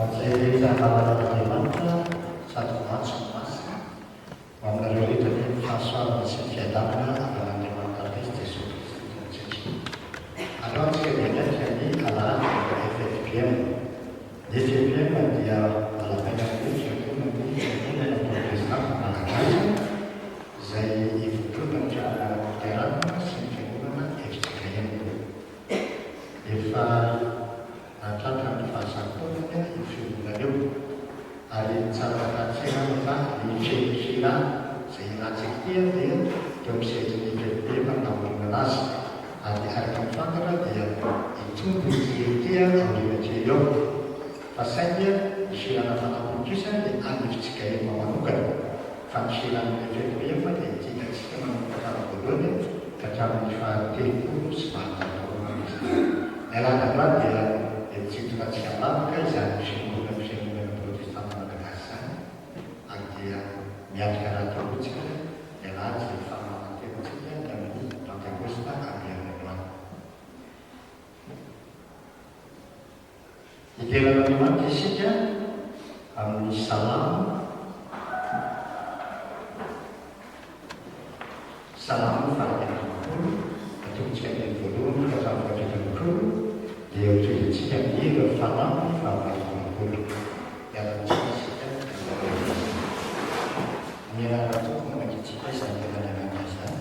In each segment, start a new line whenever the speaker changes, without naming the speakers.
Zay rehetra naman'Andriamanitra sady mahatsy ny masina ho aminareo rehetra ny fahasoavana sy ny fiadamana amin'Andriamanitra Kristy Jesosy Kristy Tompon-tsaintsika. Aleo antsika dia miatrika ny alahady FFPM. Ny FFPM dia valapaina amin'ny fiangonana ny fiangonana protestanta malagasy izay ivotrona ny fiangonana luterana sy ny fiangonana FJKM. Efa natratra ny fahasakonana io fiangonana io ary tsara tatsina fa ny fehikira izay ilatsika tia dia eo amin'izay ny FFPM naorina anazy ary araka mifantatra dia itombo tia aorianatsia eo fa saingy ny firana fanampon-kosa dia anivontsika eo manokana fa ny firan'ny FFPM dia tiantsika manomboka voalohany ka hatramin'ny faha-telopolo sy valonjato izy. Ny alakandroany dia tsitonatsika lavaka izany fiangonana protestanta malagasy zany ary dia miatrika rahatolotsika ny alahady izay famanatenatsika ny amin'ny pentecosta amin'ny androany. Iteran'Andriamanitra isika amin'ny salamo fahaenina atontsika ny voalohany ka hatramin'ny fahaenina dia ohatrantsika mihira falamo fahavalo ialantsika isika ny anaratoky mamakitsika izany fiangonana izany.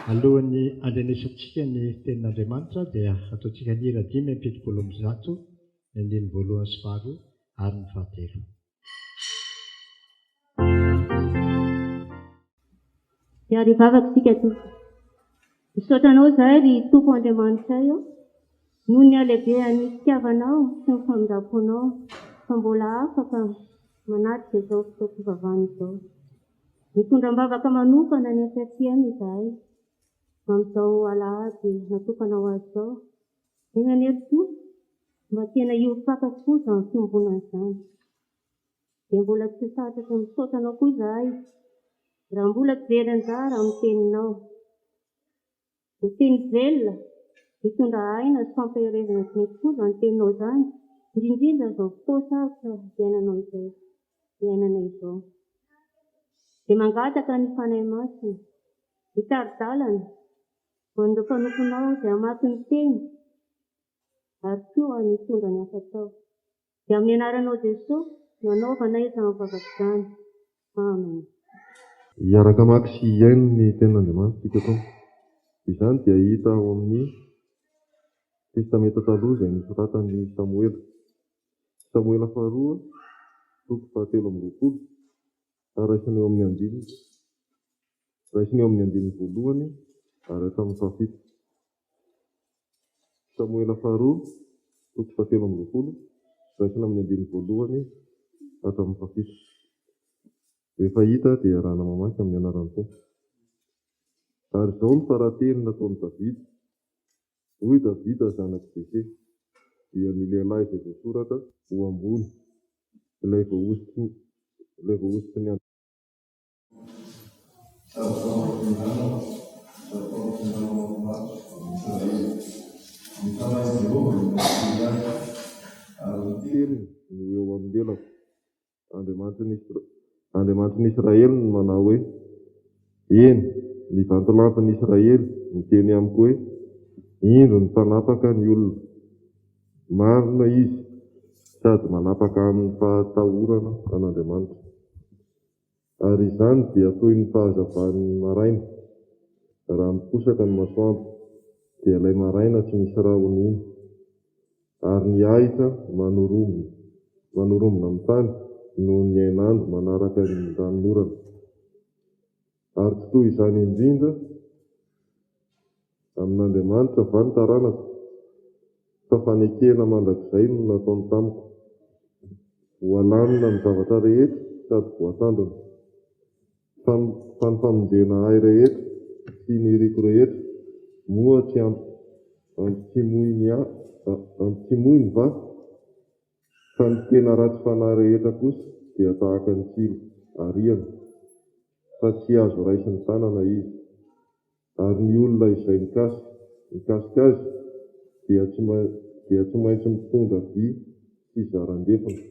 Alohan'ny andrenesantsika ny tenin'Andriamanitra dia ataontsika ny hira dimy am-pitopolo amby zato ny andiny voalohany sy faharoa ary ny fahatelo.
Dia rivavaka sika tompo. Misaotranao zahay ry tompo Andriamanitra io noho ny halehibehan'ny fitiavanao sy ny famindraponao fa mbola afaka manatrika izao fotoam-pivavahana izao. Mitondram-bavaka manokana ny FFPM izahay amin'izao alahady natokana ho azy izao. Eny anery mba tena io fakan-koza ny fiombonana izany. Dia mbola tsy sarotra misaotranao koa izahay raha mbola tsy very anjara amin'ny teninao. Ny teny velona hitondra aina sy fampahirezana sy ny folo antenao izany indrindrindra izao fotosarotra iainanao izay iainana izao dia mangataka ny fanahy masina hitaridalana voan'ireo mpanomponao izay hamaky ny teny ary koa ny hitondra ny asa tao dia amin'ny anaranao Jesosy no anaovana izany vavaka izany. Amen.
Hiaraka mamaky sy hiaino ny tenin'Andriamanitra tika tao. Izany dia hita ao amin'ny testamenta taloha izay nosoratan'i Samuela. Samuela faharoa, toko 7:20, raisiny eo amin'ny andininy. Raisiny eo amin'ny andininy voalohany ary hatramin'ny fahafito. Samuela faharoa, toko 7:20, raisiny amin'ny andininy voalohany hatramin'ny fahafito. Rehefa hita dia arahana mamaky amin'ny anaran'ny Tompo. Ary izao ny farateny nataon'i Davida. Hoy Davida zanaky Jese, dia ny lehilahy izay voasoratra ho ambony, ilay voaositry ny andro. Teny no eo amin'ny lelako. Andriamanitry Israely no manao hoe, eny, ny vantolampin'i Israely miteny amiko hoe, indro ny mpanapaka ny olona. Marina izy, sady manapaka amin'ny fahatahorana an'Andriamanitra. Ary izany dia toy ny fahazavan'ny maraina. Raha miposaka ny masoandro, dia ilay maraina tsy misy rahony iny. Ary ny ahitra manoromona amin'ny tany noho ny ainandro manaraka ny ranorana. Ary tsy toy izany indrindra amin'Andriamanitra va ny taranako, fa fanekena mandrakizay no nataony tamiko. Voalamina ny zavatra rehetra sady voatandrina. Fa ny famonjena ahy rehetra sy ny riko rehetra moa tsy ampitimoy ny va, fa ny tena ratsy fanahy rehetra kosa dia tahaka ny tsilo ariana, fa tsy azo raisiny tanana izy. Ary ny olona izay mikasika azy dia tsy maintsy mitondra vy sy zarandefana,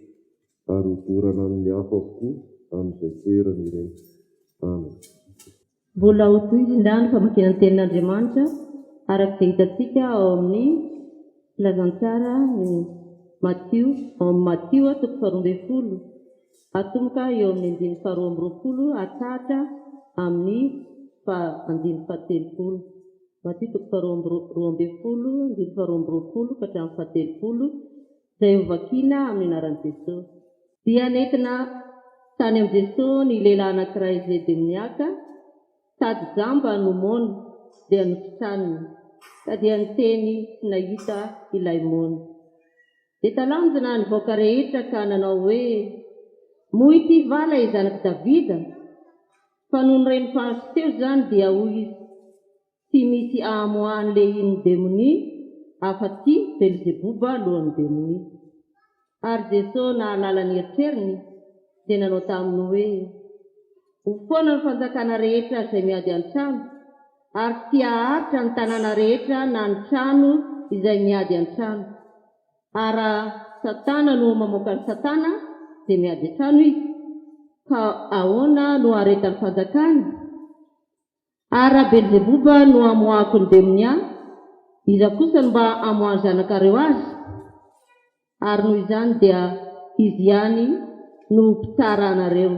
ary hodorana amin'ny hafa avokoa amin'izay toerana ireny. Amen.
Mbola ho toy izy indany famakiana ny tenin'Andriamanitra arak'izay hitantsika ao amin'ny filazantsara ny Matio, ao amin'ny Matio toko 12, atomboka eo amin'ny andininy 12 hatratra amin'ny andininy 17. Matio toko 12, andininy 12 ka hatramin'ny 17, izay hovakiana amin'ny anaran'i Jesosy. Dia nentina tany amin'ny Jesosy ny lehilahy anankiray izay demoniaka, tady jamba no mona dia nositranyny, ka dia niteny tsy nahita ilay mona. Dia talanjona ny vahoaka rehetra ka nanao hoe, moa ity vala zanaky Davida, fa noho ny reny fahaso teo izany dia hoy izy, tsy misy amoahan'le iny demoni afa-tsy Belzebuba lohan'ny demoni. Ary Jesosy nahalala ny eritreriny dia nanao taminy hoe, ho foana ny fanjakana rehetra izay miady an-trano, ary tsy haharitra ny tanàna rehetra na ny trano izay miady an-trano. Ary Satana no mamoaka ny Satana dia miady an-trano izy, ka ahoana no areta ny fanjakany? Ary Belzebuba no amoahako ny demonia, iza kosa no mba amoahany zanakareo azy? Ary noho izany dia izy ihany no mpitsara anareo.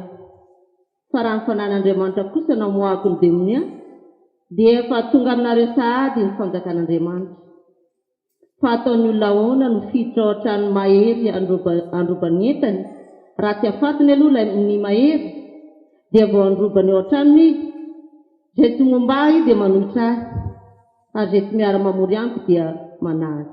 Fa raha ny fanan'Andriamanitra kosa no amoahako ny demonia, dia efa tonga aminareo sahady ny fanjakan'Andriamanitra. Fa ataony olona ahoana no fiditra ao an-trano mahery androbany entany, raha tsy afatony aloha ny mahery, dia vao androbany ao an-tranony izy, izay tsy momba ahy dia manolotra ahy, ary izay tsy miara-mamory amiko dia manahy.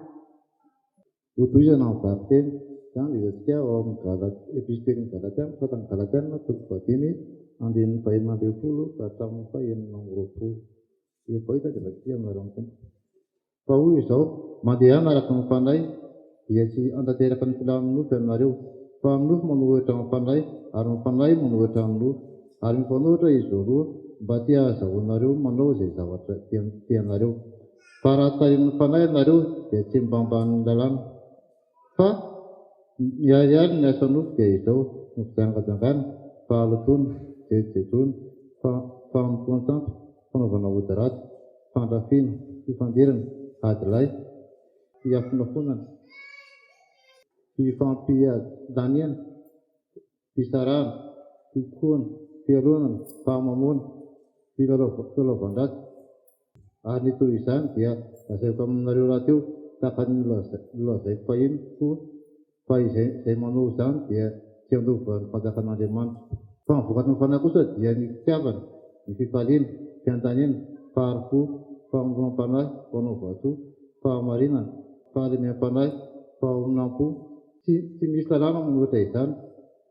Hotoizana amin'ny variteny, izany izatsika ao amin'ny epistelin'ny Galatiana, fatany Galatiana toko 5, andininy 2:20 ka hatramin'ny 4:20. Dia bahita dia vakia amin'arahan'ny Tompo. Fa hoy izao, mandeha miaraka amin'ny fanahy, dia tsy antanteraka ny filamin'ny nofy aminareo, fa amin'ny nofy manohitra amin'ny fanahy, ary ny fanahy manohitra amin'ny nofy, ary mifanohitra izy roa mba tia azahoanareo manao izay zavatra tianareo. Fa raha tahirin'ny fanahy ianareo dia tsy mibambany lalàna. Fa ihany ny asa nofo dia izao: ny fijangajangana, fahalotona, jejojona, fanompoan-tsampy, fanaovana ody ratsy, fandrafiana, fifandirana, adilay, fiafonafonana, fifampiadaniana, fisarahana, fikohana, fialonana, fahamamoana, filalaovan-dratsy. Ary ny toy izany dia lazaiko aminareo rahateo tahaka ny lazaiko fahiny koa fa izay manao izany dia tsy andova ny fanjakan'Andriamanitra. Fa ny vokatriny fanahy kosa dia ny fitiavana, ny fifaliana, fiandaniana, faharopo, famonoam-panahy, fanaovam-bato, fahamarinana, fahalemeham-panahy, fahonam-po. Tsy misy lalàna manoatra izany,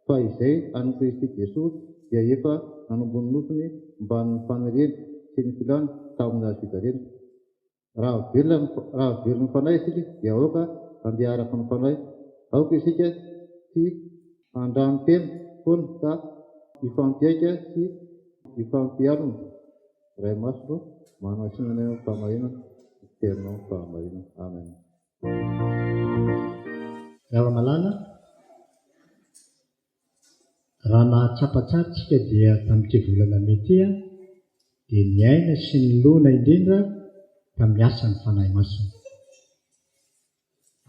fa izay an'i Kristy Jesosy dia efa nanombony nofony mba ny faniriana sy ny filàna tamin'ny hazo fijaliana. Raha velona ny fanahy isika dia aoka handeha araka ny fanahy. Aoka isika tsy handrany tena foana fa hifampiaika sy hifampiarona. Ray Masino manasinana amin'ny fahamarinana, terinao amin'ny fahamarinana. Amen.
Zava-malala, raha nahatsapa tsara tsika dia tamin'ity volana metia dia ny aina sy ny lona indrindra tamin'ny asan'ny fanahy masina.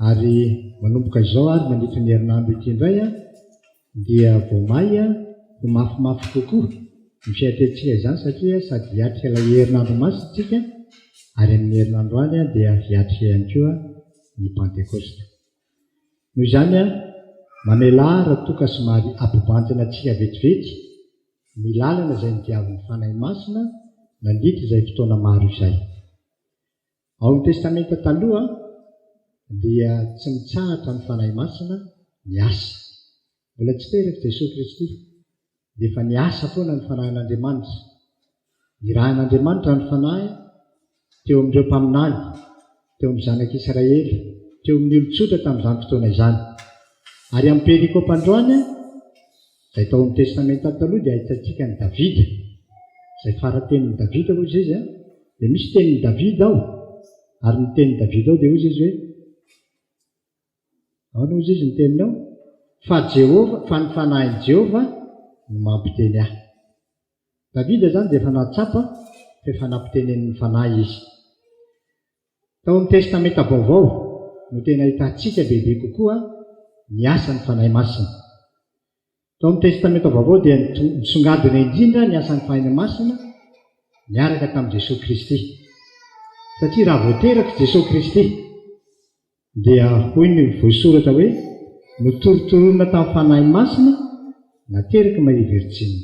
Ary manomboka izao ary mandritra ny herinandro ity indray dia voamay ho mafimafy kokoa ny fiatentsika izany satria sady hiatrika ilay herinandro masina tsika ary amin'ny herinandro any dia hiatrika ihany koa ny Pentekosta. Noho izany mamelà raha toka somary ampibanjina antsika vetivety ny lalana izay nidiavin'ny fanahy masina nandritra izay fotoana maro izay. Ao amin'ny testamenta taloha dia tsy mitsahatra ny fanahy masina niasa. Mbola tsy teraka Jesosy Kristy dia efa niasa foana ny fanahin'Andriamanitra. Irahan'Andriamanitra ny fanahy teo amin'ireo mpaminany, teo amin'ny zanak'Israely, teo amin'ny olon-tsotra tamin'izany fotoana izany. Ary amin'ny perikôpy androany izay tao amin'ny testamenta taloha dia ahitantsika ny Davida, izay faratenin'ny Davida hozy izy dia misy tenin'ny Davida ao, ary ny tenin'ny Davida ao dia hozy izy hoe ahoana hozy izy ny teniny ao? Fa ny fanahin'i Jehova no mampiteny ahy. Davida zany dia efa nahatsapa fa efa nampitenen'ny fanahy izy. Tao amin'ny testamenta vaovao no tena ahitantsika bebe kokoa ny asan'ny fanahy masina. Tao amin'ny testamenta vaovao dia nisongadina indrindra ny asan'ny fanahy masina miaraka tamin'i Jesosy Kristy. Satria raha voateraka Jesosy Kristy dia hoy ny voasoratra hoe notorotorona tamin'ny fanahy masina nateraka Maria Virjina.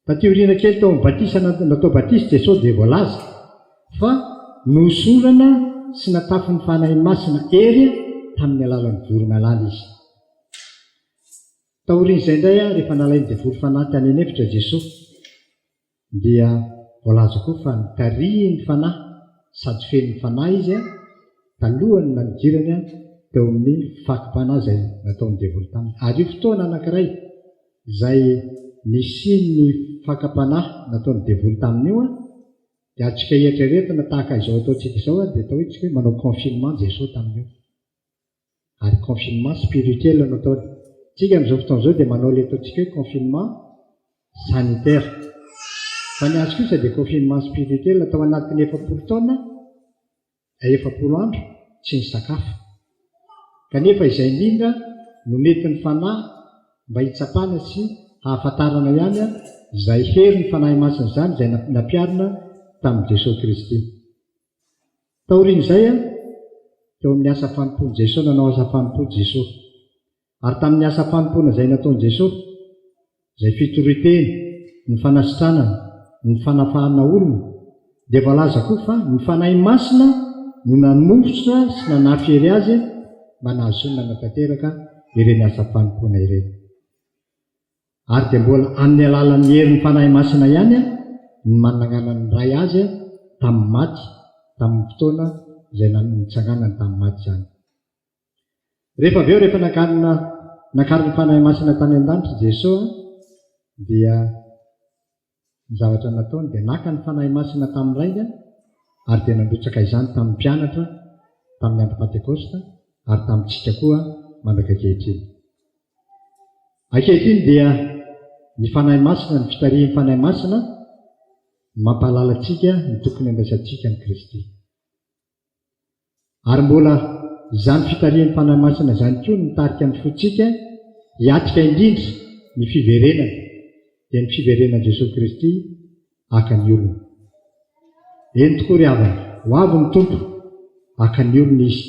Taty-oriana kely tao amin'ny batisana natao batisy Jesosy dia voalaza fa nosorana sy natafin'ny fanahy masina ery tamin'ny alalan'ny voromalala izy. Taorian'izay indray rehefa nalain'izay voro fanahy tany anefitra Jesosy dia voalaza koa fa nitarihiny fanahy sady fen'ny fanahy izy talohany nanogirany teo amin'ny fakim-panahy izay nataony devoly taminy. Ary io fotoana anankiray izay nisiny fakam-panahy nataony devoly tamin'io dia atsika eritreretina tahaka izao ataontsika izao dia atao hoe manao confinement Jesosy tamin'io. Ary confinement spirituel no ataony. Tsika amin'izao fotoana izao dia manao ilay ataontsika hoe confinement sanitaire. Fa ny azy kosa dia confinement spirituel atao anatin'ny 40 taona, 40 andro tsy ny sakafo. Kanefa izay indrindra no nentin'ny fanahy mba hitsapana sy hahafantarana ihany izay hery ny fanahy masina izany izay nampiarina tamin'i Jesosy Kristy. Taorian'izay teo amin'ny asa fanompoan'i Jesosy nanao asa fanompoan'i Jesosy. Ary tamin'ny asa fanompona izay nataon'i Jesosy, izay fitoriteny, ny fanasitranana, ny fanafahana olona, dia voalaza koa fa ny fanahy masina no nanositra sy nanafy ery azy mba nahazonina natateraka ireny asa fanompona ireny. Ary dia mbola amin'ny alalan'ny herin'ny fanahy masina ihany ny manangana ny ray azy tamin'ny maty, tamin'ny fotoana izay nitsanganany tamin'ny maty izany. Rehefa avy eo rehefa nakariny fanahy masina tany an-danitra Jesosy dia ny zavatra nataony dia naka ny fanahy masina tamin'ny rainga ary dia nandrotsaka izany tamin'ny mpianatra tamin'ny andro pentekosta ary tamintsika koa mandraka ankehitriny. Ankehitriny dia ny fanahy masina, ny fitarihan'ny fanahy masina mampahalala antsika ny tokony andraisantsika ny Kristy. Ary mbola izany fitarihan'ny fanahy masina izany koa no mitarika ny fotsika hiatrika indrindra ny fiverenana, dia ny fiverenan'i Jesosy Kristy aka ny olona. Eny tokoa ry havana, ho avy ny tompo aka ny olona izy.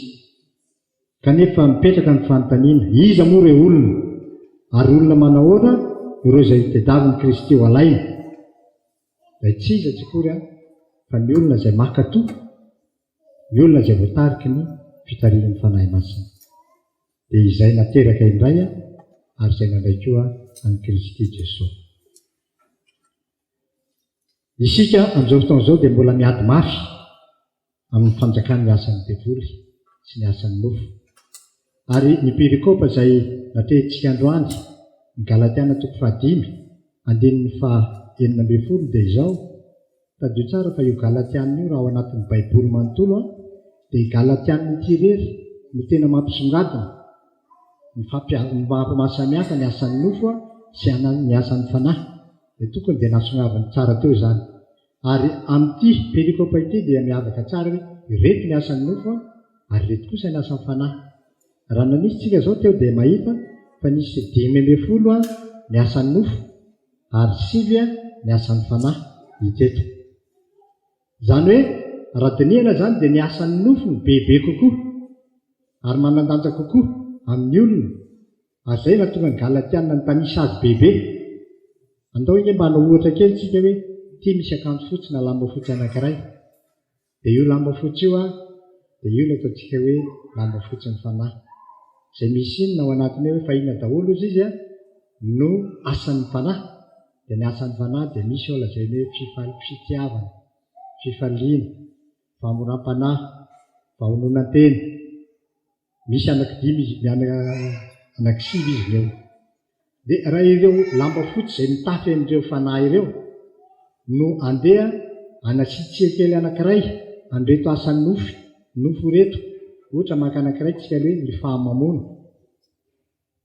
Kanefa mipetraka ny fanontaniana, iza moa ireo olona? Ary olona manahoana ireo izay tadiavin'i Kristy ho alaina? Dia tsy iza tsikory fa ny olona izay maka-toa, ny olona izay voatariky ny fitarihan'ny fanahy masina. Dia izay nateraka indray ary izay nandray koa an'i Kristy Jesosy. Isika amin'izao fotoana izao dia mbola miady mafy amin'ny fanjakan'ny asan'ny devoly sy ny asan'ny nofo. Ary ny perikôpa izay natrehantsika androany, ny Galatiana 5:9-20 dia izao: tadio tsara fa io Galatiana io raha ao anatin'ny Baiboly manontolo dia Galatiana ity irery no tena mampisongadina ny mahasamihafa ny asan'ny nofo sy ny asan'ny fanahy. Dia tokony dia nasongavany tsara teo izany. Ary amin'ity perikôpa ity dia miavaka tsara hoe ireto ny asan'ny nofo ary ireto kosa ny asan'ny fanahy. Raha nanisitsika izao teo dia mahita fa nisy 5:10 ny asan'ny nofo ary 9 ny asan'ny fanahy hiteto. Izany hoe raha dinihana izany dia ny asan'ny nofo ny bebe kokoa ary manandanja kokoa amin'ny olona. Ary izay nahatonga ny Galatiana ny tanisa azy bebe. Andao inge mba hanao ohatra kely tsika hoe ity misy akanjo fotsy na lamba fotsy anankiray, dia io lamba fotsy io dia io ilay ataontsika hoe lamba fotsy ny fanahy. Izay misy iny na ao anatiny hoe fahina daholo izy no asan'ny fanahy. Dia ny asan'ny fanahy dia misy ao lazainy hoe fitiavana, fifaliana, famoram-panahy, fahononan-tena. Misy anankidimy anankisivy izy ireo. Dia raha ireo lamba fotsy izay mitafy amin'ireo fanahy ireo no andeha anasitsika kely anankiray an'reto asan'ny nofo reto, ohatra maka anankiray tsika hoe ny fahamamoana.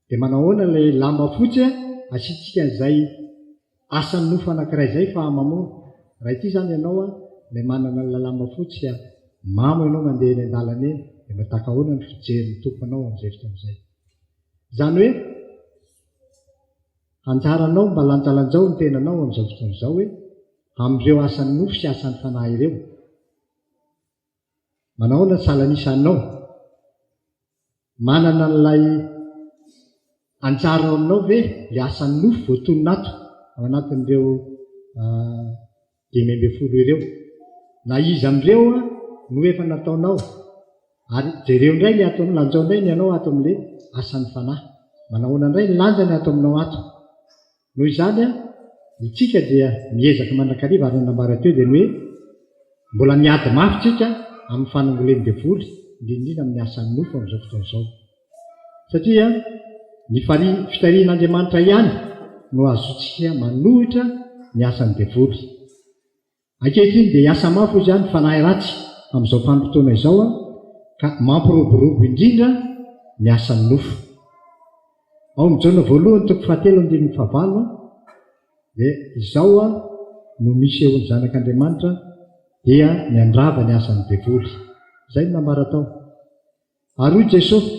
Dia manahoana ilay lamba fotsy asitsika an'izay asan'ny nofo anankiray izay fahamamoana. Raha ity izany ianao ilay manana ilay lamba fotsy mamo ianao mandeha eny an-dalana eny, dia mataka ahoana ny fijerin'ny tomponao amin'izay fotoana izay. Izany hoe anjaranao mba lanjalanjao ny tenanao amin'izao fotoana izao hoe amin'ireo asan'ny nofo sy asan'ny fanahy ireo. Manahoana ny salanisanao? Manana n'ilay anjara aminao ve ilay asan'ny nofo voatonona ato ao anatin'ireo 5:10 ireo? Na izy amin'ireo no efa nataonao, ary jereo indray ny ato lanjao indray ny ianao ato amin'ilay asan'ny fanahy. Manahoana indray ny lanjany ato aminao ato. Noho izany itsika dia miezaka mandrakariva ary nambara teo dia ny hoe mbola miady mafy tsika amin'ny fanambolen'ny devoly, indrindra amin'ny asan'ny nofo amin'izao fotoana izao. Satria ny fitarihan'Andriamanitra ihany no azontsika manohitra ny asan'ny devoly. Ankehitriny dia hiasa mafy izy ihany fanahy ratsy amin'izao vanim-potoana izao ka mampiroborobo indrindra ny asan'ny nofo. Ao amin'ny Jaona 1:7-9 dia izao no misy eo ny zanak'Andriamanitra dia miandrava ny asan'ny devoly. Izay no nambara tao. Ary hoy Jesosy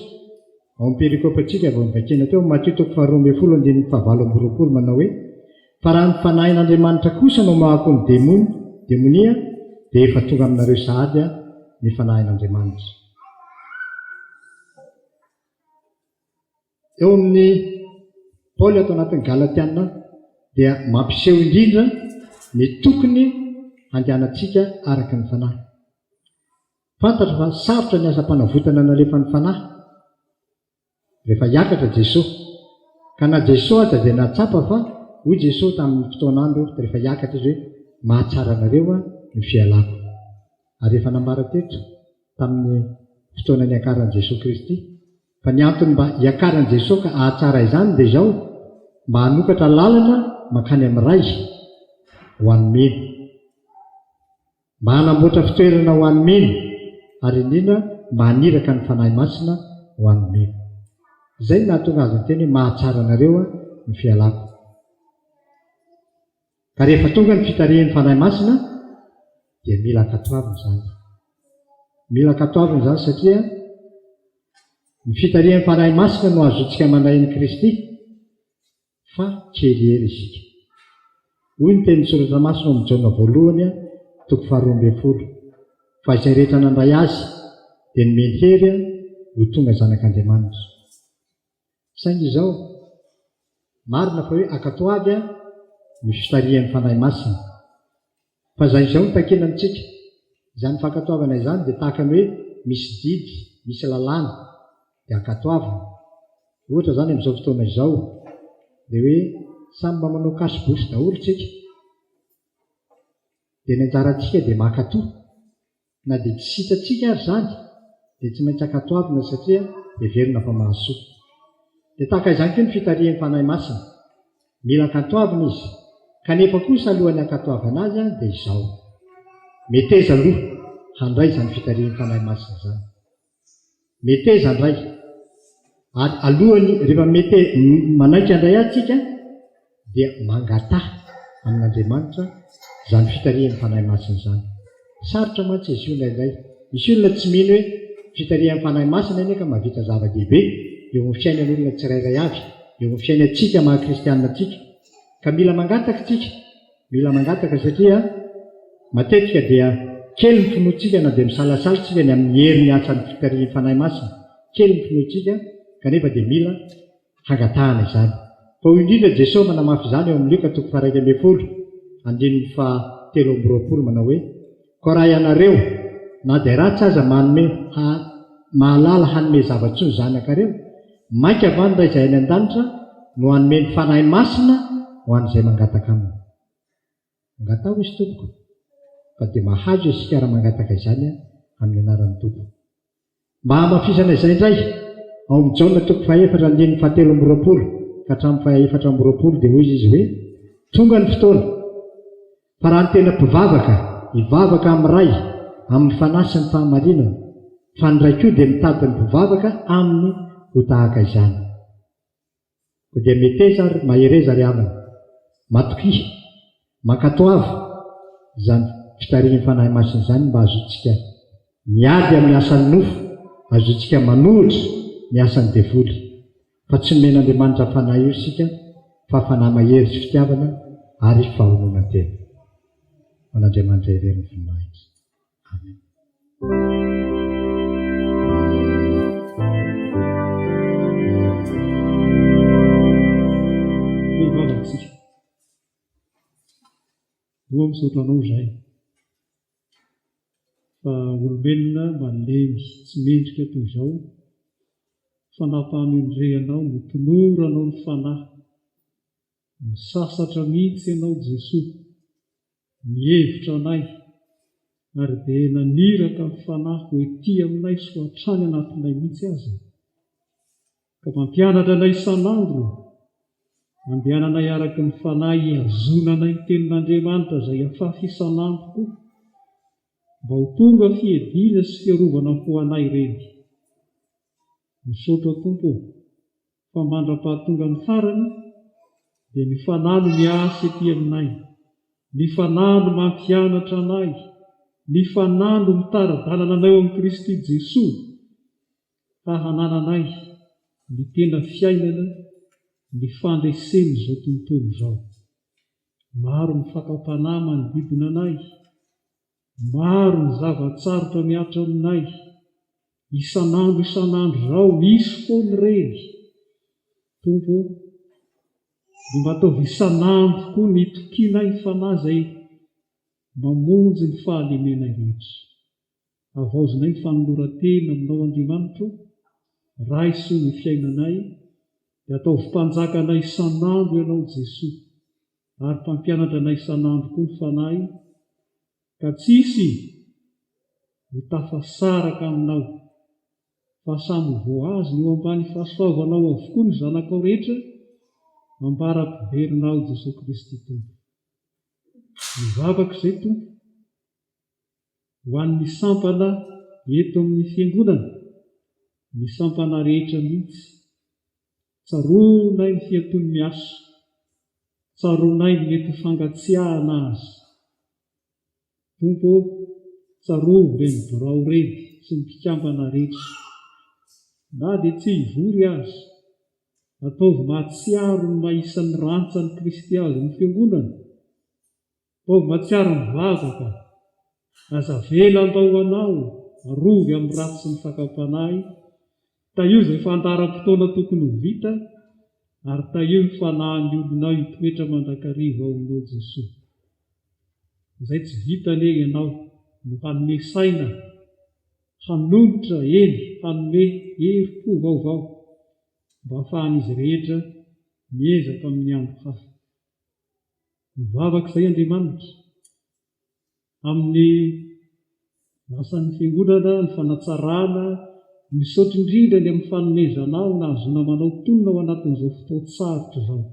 ao amin'ny perikôpantsika vao nivakina teo Matthieu 12:17 manao hoe fa raha ny fanahin'Andriamanitra kosa no mahako ny demonia dia efa tonga aminareo sahady ny fanahin'Andriamanitra. Eo amin'ny Paoly ato anatin'ny Galatiana dia mampiseho indrindra ny tokony handehanantsika araka ny fanahy. Fantatra fa sarotra ny asa-panavotana nalefa ny fanahy rehefa hiakatra Jesosy. Ka na Jesosy aza dia nahatsapa fa hoy Jesosy tamin'ny fotoan'andro rehefa hiakatra izy hoe mahatsara anareo ny fialako. Ary rehefa nambara teto tamin'ny fotoana niakaran'i Jesosy Kristy fa ny antony mba hiakaran'i Jesosy ka ahatsara izany dia izao mba hanokatra lalana mankany amin'ny ray. ho an'ny mino, mba hanamboatra fitoerana ho an'ny mino, ary indrindra mba haniraka ny fanahy masina ho an'ny mino. Izay nahatonga azy ny teny hoe mahatsara anareo ny fialako. Ka rehefa tonga ny fitarihan'ny fanahy masina dia mila katoavina izany. Mila katoavina izany satria ny fitarihan'ny fanahy masina no azotsika mandray ny Kristy fa kely ery isika. Hoy ny tenin'ny soratra masina amin'ny Jaona voalohany 2:20, fa izay rehetra nandray azy dia nomeny hery ho tonga zanak'Andriamanitra. Saingy izao marina fa hoe akatoavy ny fitarihan'ny fanahy masina, fa izay izao no takelantsika. Izany fankatoavana izany dia tahaka ny hoe misy didy, misy lalàna dia akatoavana. Ohatra izany amin'izao fotoana izao dia hoe samy mba manao kasibosy daholo tsika, dia ny anjarantsika dia mankatoa, na dia tsy sitratsika ary izany dia tsy maintsy akatoavina satria heverina fa mahasoa. Dia tahaka izany koa ny fitarihan'ny fanahy masina, mila akatoavina izy. Kanefa kosa alohan'ny akatoavana azy dia izao, meteza aloha handray izany fitarihan'ny fanahy masina izany. Meteza handray. Ary alohany rehefa manaiky handray azy tsika dia mangatà amin'Andriamanitra izany fitarihan'ny fanahy masina izany. Sarotra mantsy izy io indraindray. Misy olona tsy mino hoe fitarihan'ny fanahy masina iny ka mahavita zava-dehibe eo amin'ny fiainan'olona tsirairay avy, eo amin'ny fiainantsika maha kristianina tsika. Ka mila mangataka tsika, mila mangataka satria matetika dia kely ny finoantsika na dia misalasalasika ny amin'ny herin'ny asan'ny fitarihan'ny fanahy masina. Kely ny finoantsika kanefa dia mila hangatahana izany. Fa hoy indrindra Jesosy manamafy izany eo amin'ny Luka 1:20 manao hoe ko raha ianareo na dia ratsy aza mahalala hanome zava-tsoa ny zanakareo, mainka avany ray izay any an-danitra no hanome ny fanahy masina ho an'izay mangataka aminy. Mangatao izy tompoko, fa dia mahazo isika raha mangataka izany amin'ny anaran'ny Tompo. Mba hamafisana izay indray ao amin'ny Jaona 4:17 ka hatramin'ny 4:20 dia hoy izy hoe tonga ny fotoana fa raha ny tena mpivavaka hivavaka amin'ny ray amin'ny fanahy sy ny fahamarinana, fa ny ray koa dia mitady ny mpivavaka aminy ho tahaka izany. Ko dia meteza ary mahereza ry havana, matoky, mankatoava izany fitarihan'ny fanahy masina izany mba azotsika miady amin'ny asan'ny nofo, azotsika manohitra ny asan'ny devoly. Fa tsy nomen'Andriamanitra fanahy io isika fa fanahy mahery sy fitiavana ary fahahonoana tena. An'Andriamanitra irery ny voninahitra. Amen. Mivavatsika roa misotranao izay fa olombelona malemy tsy mendrika toy izao, fanampahamendrehanao no toloranao ny fanahy, misasatra mihitsy ianao Jesosy, mihevitra anay ary dia naniraka ny fanahy ho ety aminay sy ho hatrany anatinay mihitsy aza, ka mampianatra anay isan'andro andehananay araka ny fanahy hiazonanay ny tenin'Andriamanitra izay hafafa isan'andro koa, mba ho tonga fiediana sy fiarovana ho anay ireny. Misaotra Tompo fa mandra-pahatonga ny farany dia ny fanahy no miasa ety aminay, ny fanahy no mampianatra anay, ny fanahy no mitara-dalana anay eo amin'ny Kristy Jesosy, fa hanananay ny tena fiainana ny fandresen'izao tontolo izao. Maro ny fakapanahy manodidina anay, maro ny zavatsarotra miatra aminay, isan'andro izao misy foana ireny. Tompo, dia mba ataovy isan'andro koa nitokianay ny fanahy izay mamonjy ny fahalemenay rehetra. Avaozinay ny fanoloran-tena aminao Andriamanitra, raisoa ny fiainanay, dia ataovy mpanjakanay isan'andro ianao Jesosy, ary mpampianatra anay isan'andro koa ny fanahy, ka tsisy ho tafasaraka aminao, fa samy voazy ny eo ambany fahasoavanao avokoa ny zanakao rehetra, ambara-piberinao Jesosy Kristy Tompo.
mivavaka izay tompo ho an'ny sampana eto amin'ny fiangonana, ny sampana rehetra mihitsy. Tsaroanay ny fiatony miasa, tsaroanay ny mety fangatsiahana azy. Tompo, tsaro reny birao reny sy ny mpikambana rehetra, na dia tsy hivory azy, ataovy mahatsiaro ny maisan'ny rantsan'ny Kristy azy ny fiangonana, ataovy mahatsiaro ny vavaka, aza vela andao anao, arovy amin'ny ratsy sy ny fakapanahy, taio izay fandaharam-potoana tokony ho vita, ary taio ny fanahin'ny olonao hitoetra mandrakariva ao aminao Jesosy. Izay tsy vita ane ianao no hanome saina, hanolotra eny, hanome herim-po vaovao mba hafahan'izy rehetra miezaka amin'ny andro hafa. Mivavaka izay Andriamanitra amin'ny asan'ny fiangonana, ny fanatsarana, misaotra indrindra ny amin'ny fanomezanao na azona manao tonona ao anatin'izao fotoan-tsarotra izao.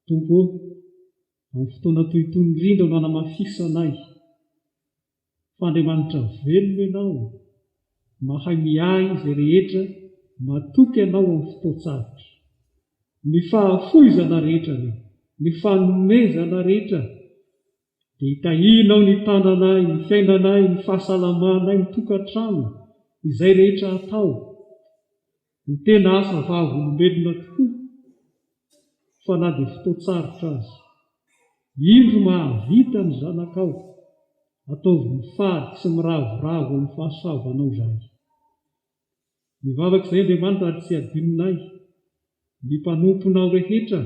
Tompo, amin'ny fotoana tohitony indrindra no hanamafisanay. Fandriamanitra velona ianao, mahay miahy izay rehetra matoky ianao amin'ny fotoan-tsarotra. Ny fahafoizana rehetra, ny fanomezana rehetra, dia hitahinao ny tananay, ny fiainanay, ny fahasalamanay, ny tokantrano, izay rehetra atao, ny tena asa vavolombelona tokoa, fa na dia fotoan-tsarotra azy. Indro mahavita ny zanakao, ataovy mifady sy miravoravo amin'ny fahasoavanao izay. Mivavaka izay Andriamanitra ary tsy adinonay ny mpanomponao rehetra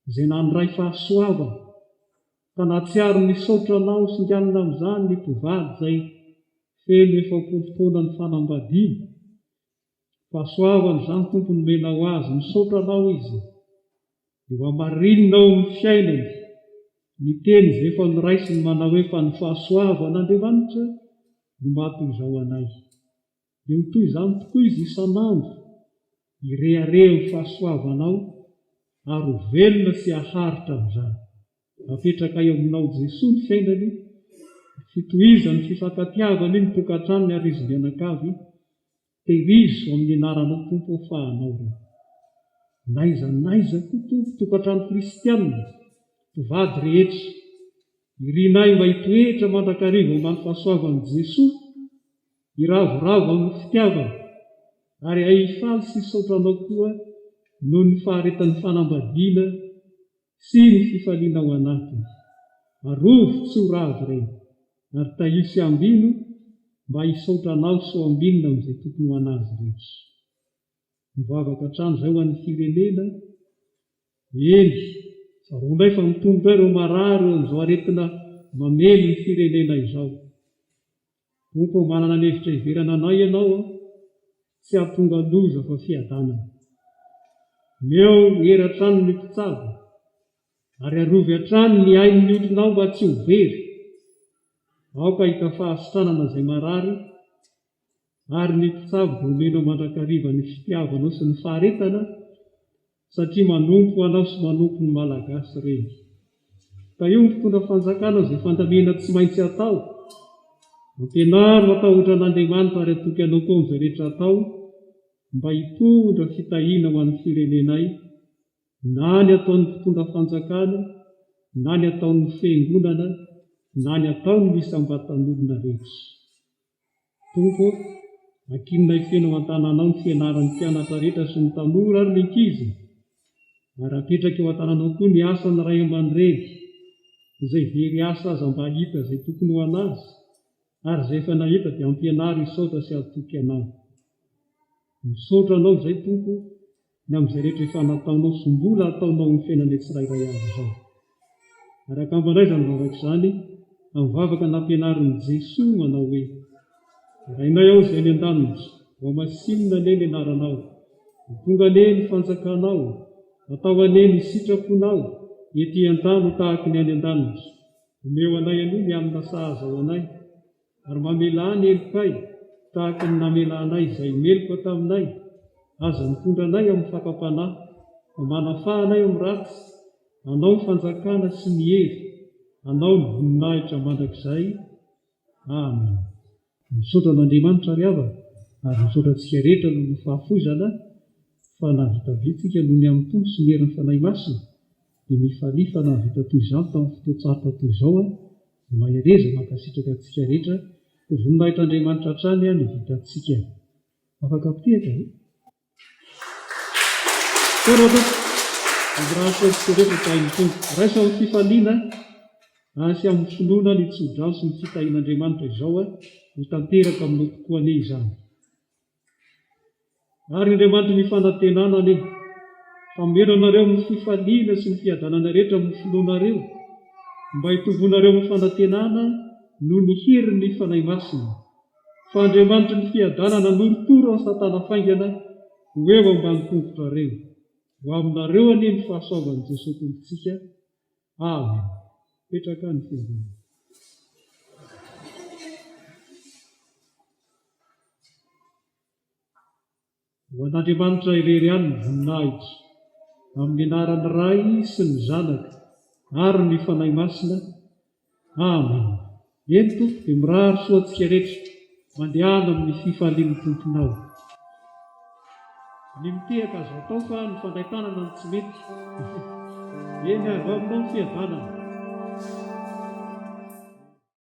izay nandray fahasoavana, ka nahatsiaro ny saotranao sy nganina amin'izany ny mpivady izay feno efapolo taona ny fanambadiana. Fahasoavana izany Tompo nomenao azy, nisaotranao izy, dia hamarinonao amin'ny fiainany ny teny izay efa noraisiny manao hoe fa ny fahasoavan'Andriamanitra no mahatonga izao anay. Dia ho toy izany tokoa izy isanandro, irehareha ny fahasoavanao ary ho velona sy haharitra amin'izany. Apetraka eo aminao Jesosy ny fiainany, fitohizany, fifankatiavany, ny tokantrano, ny harizony anakavy, terizo amin'ny anaranao Tompo afahanao reo. Naiza koa Tompo tokantrano kristianina, mpivady rehetra, irinay mba hitoetra mandrakariva ambany fahasoavan'i Jesosy, iravoravo amin'ny fitiavana, ary hifaly sy saotranao koa noho ny faharetan'ny fanambadiana sy ny fifaliana ao anatiny. Arovo tsy ho ravo ireny, ary taio sy ambino mba hisaotranao sy ho ambinina amin'izay tokony ho anazy rehetra. Mivavaka hatrany izay ho an'ny firenena, eny, tsaroanay fa mitombotra ireo marary eo amin'izao aretina mamely ny firenena izao. Tompo, manana ny hevitra hiverana anay ianao, tsy hahatonga loza fa fiadanana. Meo hery hatrany ny mpitsabo, ary arovy hatrany ny ain'ny olonao mba tsy ho very. Aoka hita fahasitranana izay marary, ary ny mpitsabo dia homenao mandrakariva ny fitiavanao sy ny faharetana, satria manompo anao sy manompo ny malagasy reny. Ka io mitondra fanjakana izay fandamina tsy maintsy atao, ampianaro atahotra an'Andriamanitra ary atoky anao koa amin'izay rehetra atao, mba hitondra fitahiana ho an'ny firenenay, na ny ataon'ny mpitondra fanjakana, na ny ataon'ny fiangonana, na ny ataon'ny isam-batan'olona rehetra. Tompo, ankinonay feno an-tananao ny fianaran'ny mpianatra rehetra sy ny tanora ary ny ankizy, ary apetraka eo an-tananao koa ny asan'ny ray aman-dreny, izay very asa aza mba hita izay tokony ho anazy, ary izay efa nahita dia ampianary hisaotra sy hatoky anao. Misaotra anao izay Tompo, ny amin'izay rehetra efa nataonao sy mbola ataonao amin'ny fiainana tsirairay azy izao. Ary akambanay izany vavaka izany, amin'ny vavaka nampianarin'i Jesosy manao hoe: rainay ao izay ny an-danitra, vao masinina ane ny anaranao, tonga ane ny fanjakanao, atao ane ny sitraponao, ety an-tany ho tahaka ny any an-danitra. Omeo anay aloha ny amina sahaza ao anay, ary mamela ny elokay tahaka ny namela anay izay meloka taminay, aza mitondra anay amin'ny fakapanahy, manafahanay amin'ny ratsy, anao ny fanjakana sy ny hery, anao ny voninahitra mandrakizay. Amen. Misaotra an'Andriamanitra ry avana, ary misaotra antsika rehetra noho ny fahafoizana fa nahavita vitsika noho ny amin'ny tompo sy ny herin'ny fanahy masina, dia mifalifa nahavita toy izany tamin'ny fotoan-tsarotra toy izao dia mahereza mankasitraka antsika rehetra ho voninahitra Andriamanitra hatrany ny vitantsika. Afaka pitehaka ve? Raisa amin'ny fifaliana sy amin'ny finoana ny tsodrano sy ny fitahian'Andriamanitra izao ho tanteraka amin'ny tokoa ane izany. Ary Andriamanitra ny fanantenanany fameno anareo amin'ny fifaliana sy ny fiadanana rehetra amin'ny finoanareo mba hitovonareo amin'ny fanantenana noho ny herin'ny fanahy masina. Fa Andriamanitra ny fiadanana norotoro amin'ny satana faingana ho eo ambany tongotrareo. Ho aminareo anie ny fahasoavan'i Jesosy tompontsika. Amen. Petraka ny fiangonana. Ho an'Andriamanitra irery ihany ny voninahitra, amin'ny anaran'ny Ray sy ny Zanaka ary ny fanahy masina. Amen. Eto dia mirary soantsika rehetra mandehana amin'ny fifalian'ny tomponao. Ny mitehaka azo atao fa ny fandray tanana no tsy mety. Eny avy aminao ny fiadanana.